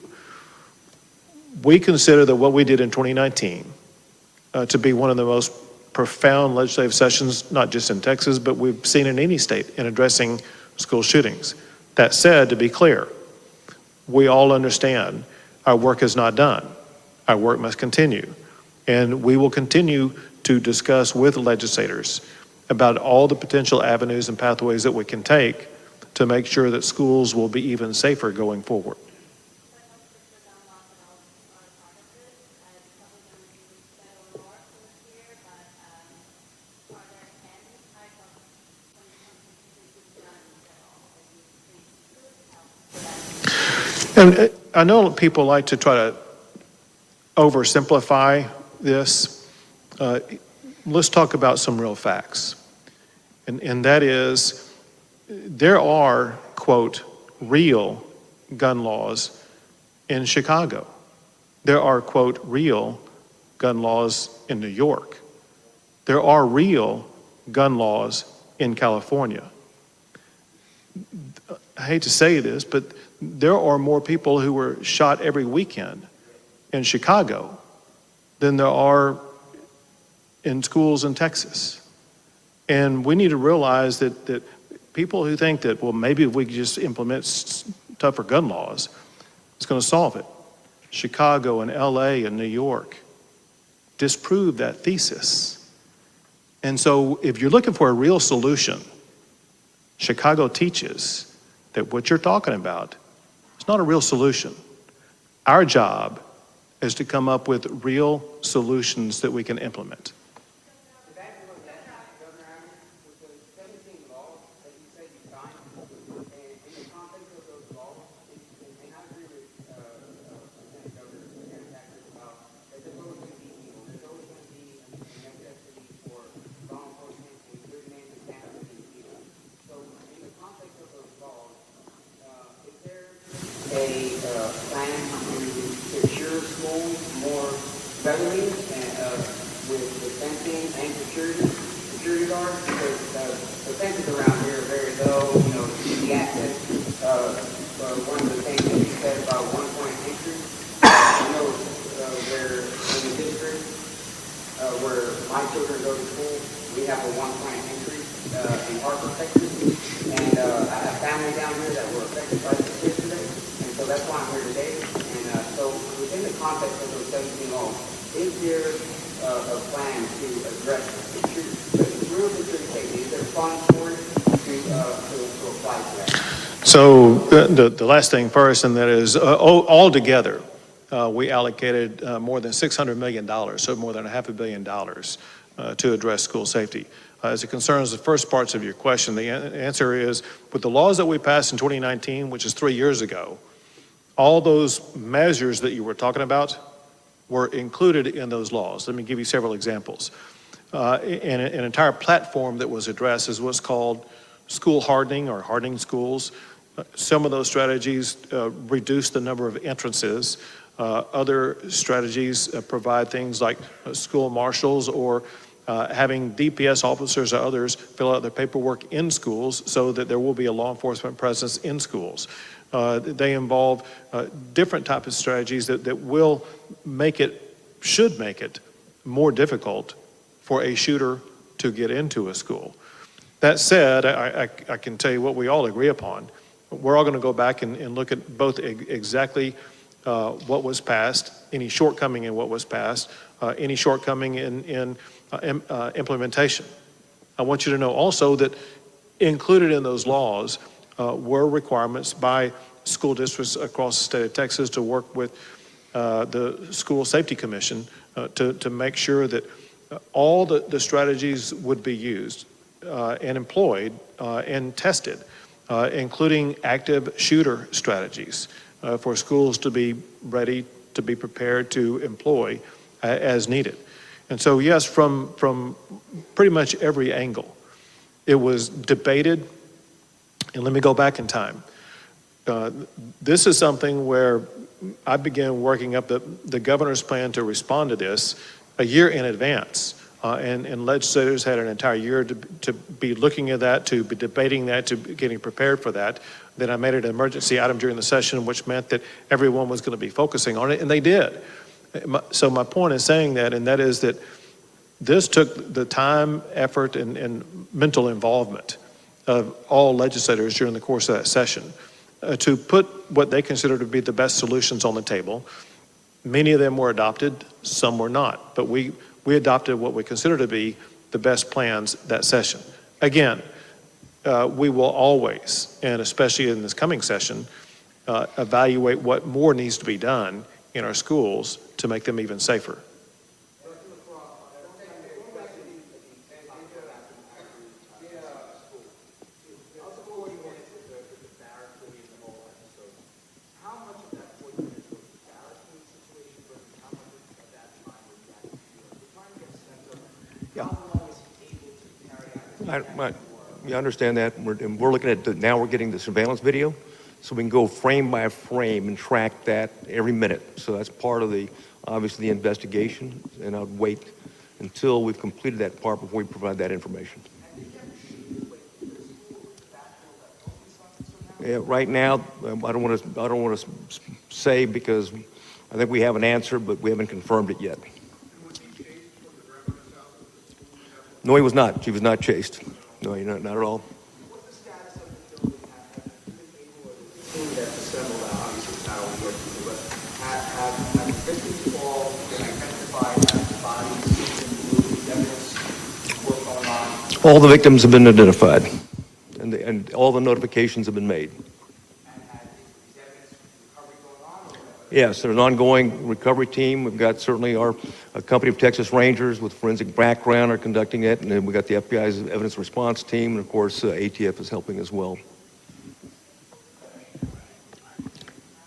consider that what we did in 2019 to be one of the most profound legislative sessions, not just in Texas, but we've seen in any state in addressing school shootings. That said, to be clear, we all understand our work is not done. Our work must continue. And we will continue to discuss with legislators about all the potential avenues and pathways that we can take to make sure that schools will be even safer going forward. And I know people like to try to oversimplify this. Let's talk about some real facts. And that is, there are, quote, real gun laws in Chicago. There are, quote, real gun laws in New York. There are real gun laws in California. I hate to say this, but there are more people who were shot every weekend in Chicago than there are in schools in Texas. And we need to realize that people who think that, well, maybe if we could just implement tougher gun laws, it's going to solve it. Chicago and LA and New York disprove that thesis. And so if you're looking for a real solution, Chicago teaches that what you're talking about is not a real solution. Our job is to come up with real solutions that we can implement. Readily with fencing and security guards, because the fences around here are very low, the access. One of the things that you said about 1 point entry, where in the district where my children go to school, we have a 1 point entry in Harper, Texas, and I have family down here that were affected by this yesterday, and so that's why I'm here today. And so within the context of those 17 laws, is there a plan to address the real security safety? Is there funds for it to apply to that? So the last thing first, and that is all together, we allocated more than $600 million, so more than $500 million to address school safety. As it concerns the first parts of your question, the answer is, with the laws that we passed in 2019, which is 3 years ago, all those measures that you were talking about were included in those laws. Let me give you several examples. An entire platform that was addressed is what's called school hardening or hardening schools. Some of those strategies reduce the number of entrances. Other strategies provide things like school marshals or having DPS officers or others fill out their paperwork in schools so that there will be a law enforcement presence in schools. They involve different types of strategies that will make it should make it more difficult for a shooter to get into a school. That said, I can tell you what we all agree upon. We're all going to go back and look at both exactly what was passed, any shortcoming in what was passed, any shortcoming in implementation. I want you to know also that included in those laws were requirements by school districts across the state of Texas to work with the School Safety Commission to make sure that all the strategies would be used and employed and tested, including active shooter strategies for schools to be ready, to be prepared to employ as needed. And so, yes, from pretty much every angle, it was debated. And let me go back in time. This is something where I began working up the governor's plan to respond to this a year in advance. And legislators had an entire year to be looking at that, to be debating that, to be getting prepared for that. Then I made it an emergency item during the session, which meant that everyone was going to be focusing on it, and they did. So my point is saying that, and that is that this took the time, effort, and mental involvement of all legislators during the course of that session to put what they consider to be the best solutions on the table. Many of them were adopted, some were not, but we adopted what we consider to be the best plans that session. Again, we will always, and especially in this coming session, evaluate what more needs to be done in our schools to make them even safer. You understand that, we're looking at now we're getting the surveillance video, so we can go frame by frame and track that every minute. So that's part of obviously the investigation, and I'd wait until we've completed that part before we provide that information. Yeah, right now, I don't want to say because I think we have an answer, but we haven't confirmed it yet. No, he was not. She was not chased. No, not at all. All the victims have been identified, and all the notifications have been made. Yes, there's an ongoing recovery team. We've got certainly a company of Texas Rangers with forensic background are conducting it, and then we've got the FBI's evidence response team, and of course ATF is helping as well.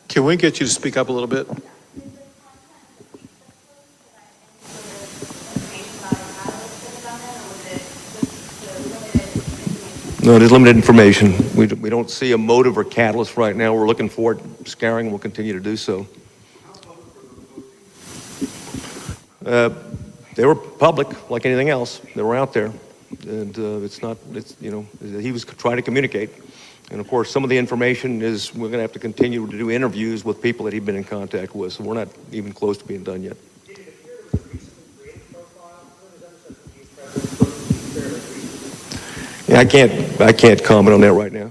Can we get you to speak up a little bit? No, it is limited information. We don't see a motive or catalyst right now. We're looking for it, scaring, and we'll continue to do so. They were public, like anything else. They were out there, and he was trying to communicate. And of course, some of the information is we're going to have to continue to do interviews with people that he'd been in contact with. So we're not even close to being done yet. Yeah, I can't comment on that right now.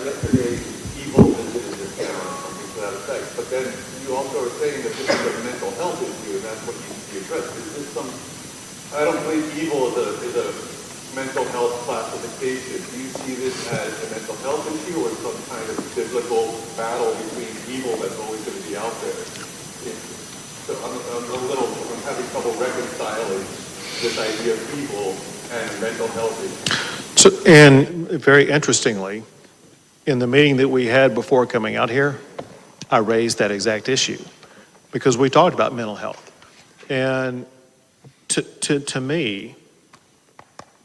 Yesterday, evil visited your town, something to that effect. But then you also are saying that this is a mental health issue, and that's what needs to be addressed. Is this I don't believe evil is a mental health classification. Do you see this as a mental health issue or some kind of biblical battle between evil that's always going to be out there? So I'm having trouble reconciling this idea of evil and mental health issues. So, and very interestingly, in the meeting that we had before coming out here, I raised that exact issue because we talked about mental health. And to me,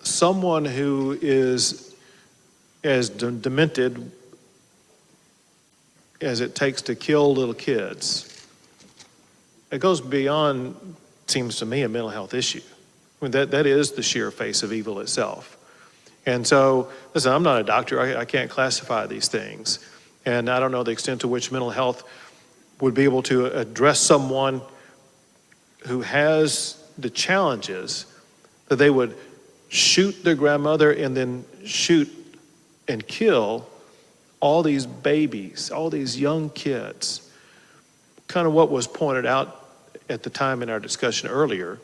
someone who is as demented as it takes to kill little kids, it goes beyond, seems to me, a mental health issue. I mean, that is the sheer face of evil itself. And so, listen, I'm not a doctor. I can't classify these things. And I don't know the extent to which mental health would be able to address someone who has the challenges that they would shoot their grandmother and then shoot and kill all these babies, all these young kids. Kind of what was pointed out at the time in our discussion earlier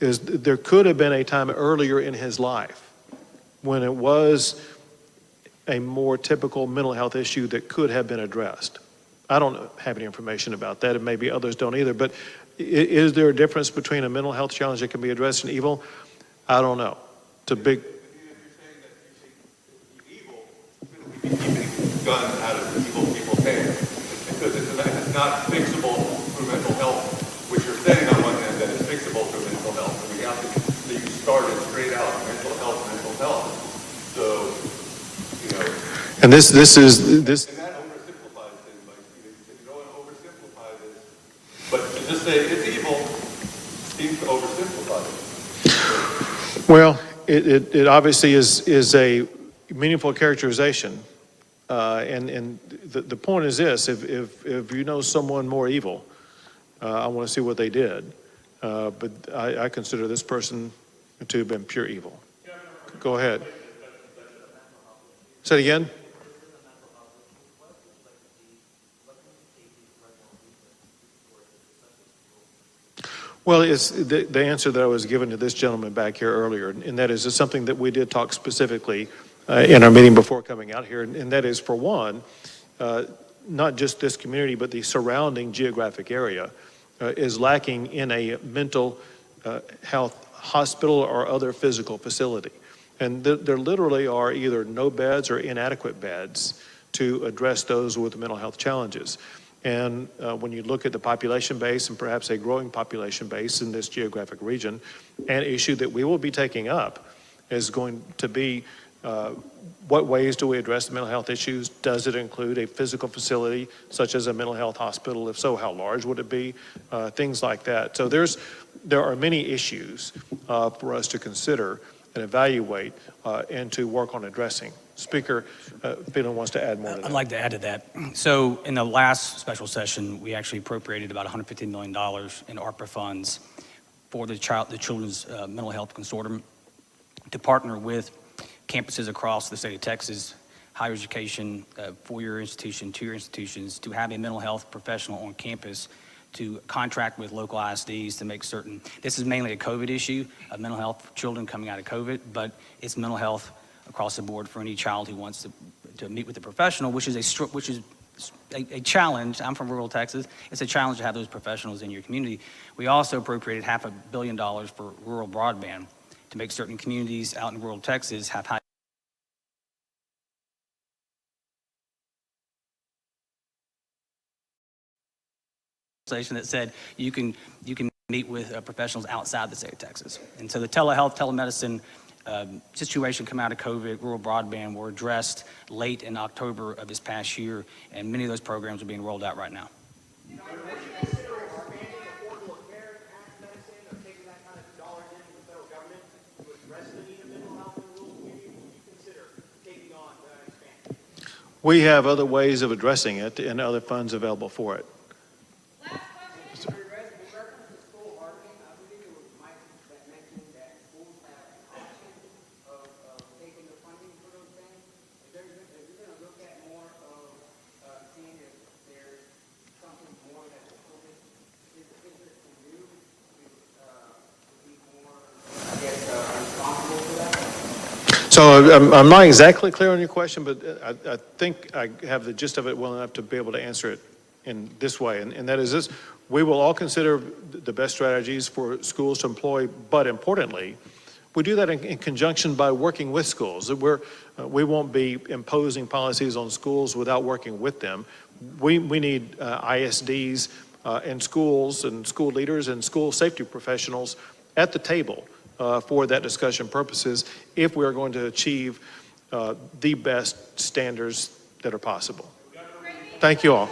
is there could have been a time earlier in his life when it was a more typical mental health issue that could have been addressed. I don't have any information about that, and maybe others don't either, but is there a difference between a mental health challenge that can be addressed and evil? I don't know. It's a big... Guns out of evil people's hands because it's not fixable through mental health, which you're saying on one hand that it's fixable through mental health. So we have to, you started straight out mental health. So, you know. And this. And that oversimplifies things. Like, you don't want to oversimplify this, but to just say it's evil seems to oversimplify it. Well, it obviously is a meaningful characterization. And the point is this, if you know someone more evil, I want to see what they did. But I consider this person to have been pure evil. Go ahead. Say it again. Well, it's the answer that I was given to this gentleman back here earlier, and that is something that we did talk specifically in our meeting before coming out here, and that is, for one, not just this community, but the surrounding geographic area is lacking in a mental health hospital or other physical facility. And there literally are either no beds or inadequate beds to address those with mental health challenges. And when you look at the population base and perhaps a growing population base in this geographic region, an issue that we will be taking up is going to be what ways do we address the mental health issues? Does it include a physical facility such as a mental health hospital? If so, how large would it be? Things like that. So there are many issues for us to consider and evaluate and to work on addressing. Speaker Phelan wants to add more to that. I'd like to add to that. So in the last special session, we actually appropriated about $150 million in ARPA funds for the Children's Mental Health Consortium to partner with campuses across the state of Texas, higher education, four-year institution, two-year institutions, to have a mental health professional on campus to contract with local ISDs to make certain. This is mainly a COVID issue, of mental health for children coming out of COVID, but it's mental health across the board for any child who wants to meet with a professional, which is a challenge. I'm from rural Texas. It's a challenge to have those professionals in your community. We also appropriated $500 million for rural broadband to make certain communities out in rural Texas have high that said you can meet with professionals outside the state of Texas. And so the telehealth, telemedicine situation come out of COVID, rural broadband were addressed late in October of this past year, and many of those programs are being rolled out right now. We have other ways of addressing it and other funds available for it. So I'm not exactly clear on your question, but I think I have the gist of it well enough to be able to answer it in this way, and that is this: we will all consider the best strategies for schools to employ, but importantly, we do that in conjunction by working with schools. We won't be imposing policies on schools without working with them. We need ISDs and schools and school leaders and school safety professionals at the table for that discussion purposes if we are going to achieve the best standards that are possible. Thank you all.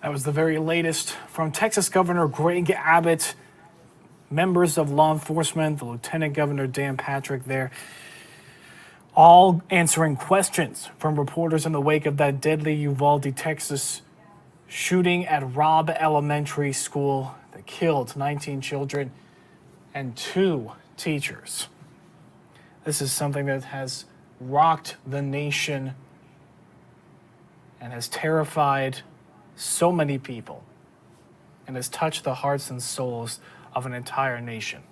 That was the very latest from Texas Governor Greg Abbott, members of law enforcement, the Lieutenant Governor Dan Patrick there. all answering questions from reporters in the wake of that deadly Uvalde, Texas shooting at Robb Elementary School that killed 19 children and 2 teachers. This is something that has rocked the nation and has terrified so many people and has touched the hearts and souls of an entire nation.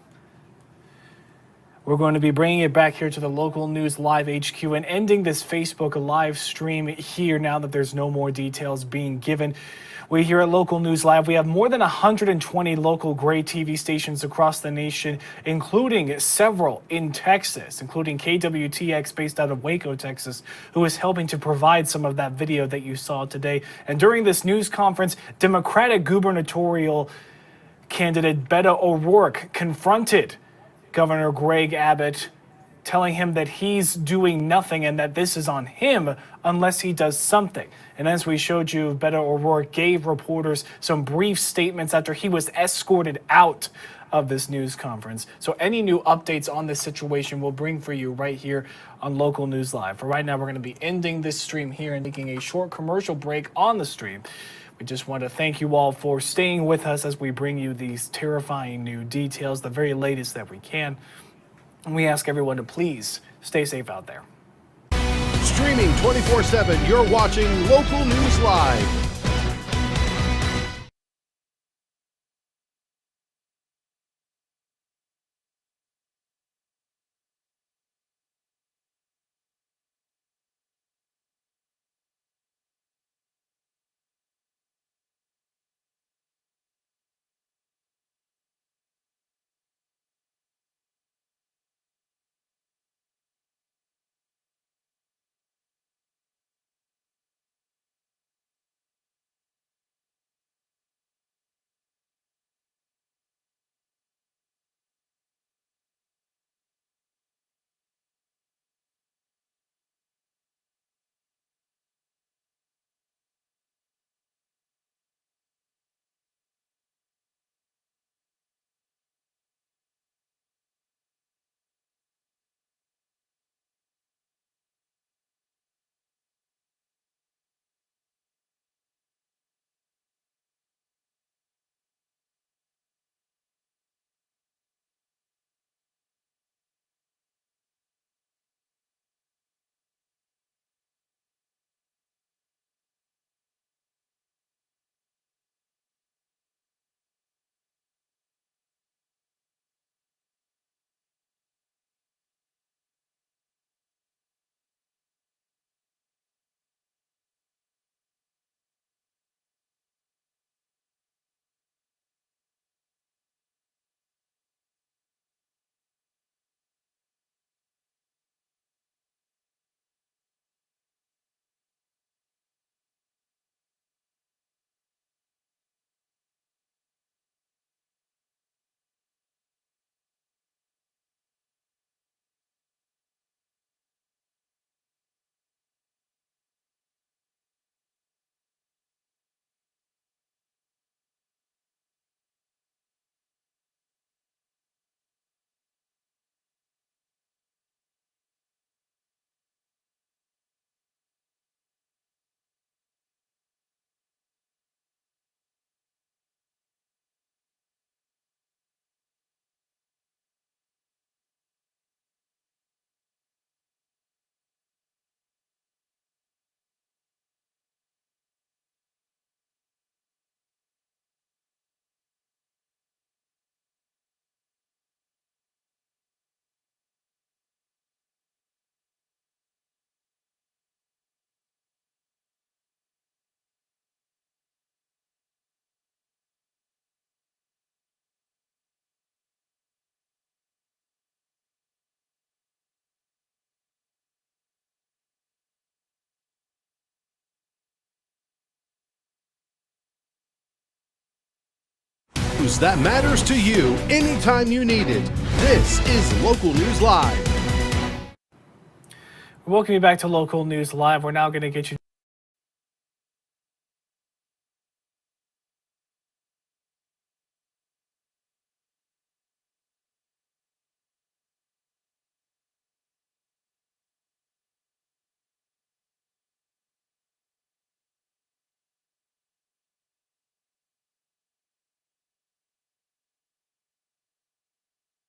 We're going to be bringing it back here to the Local News Live HQ and ending this Facebook live stream here now that there's no more details being given. We here at Local News Live, we have more than 120 local gray TV stations across the nation, including several in Texas, including KWTX based out of Waco, Texas, who is helping to provide some of that video that you saw today. And during this news conference, Democratic gubernatorial candidate Beto O'Rourke confronted Governor Greg Abbott, telling him that he's doing nothing and that this is on him unless he does something. And as we showed you, Beto O'Rourke gave reporters some brief statements after he was escorted out of this news conference. So any new updates on this situation we'll bring for you right here on Local News Live. For right now, we're going to be ending this stream here and taking a short commercial break on the stream. We just want to thank you all for staying with us as we bring you these terrifying new details, the very latest that we can. And we ask everyone to please stay safe out there. Streaming 24/7, you're watching Local News Live. News that matters to you anytime you need it. This is Local News Live. Welcome you back to Local News Live. We're now going to get you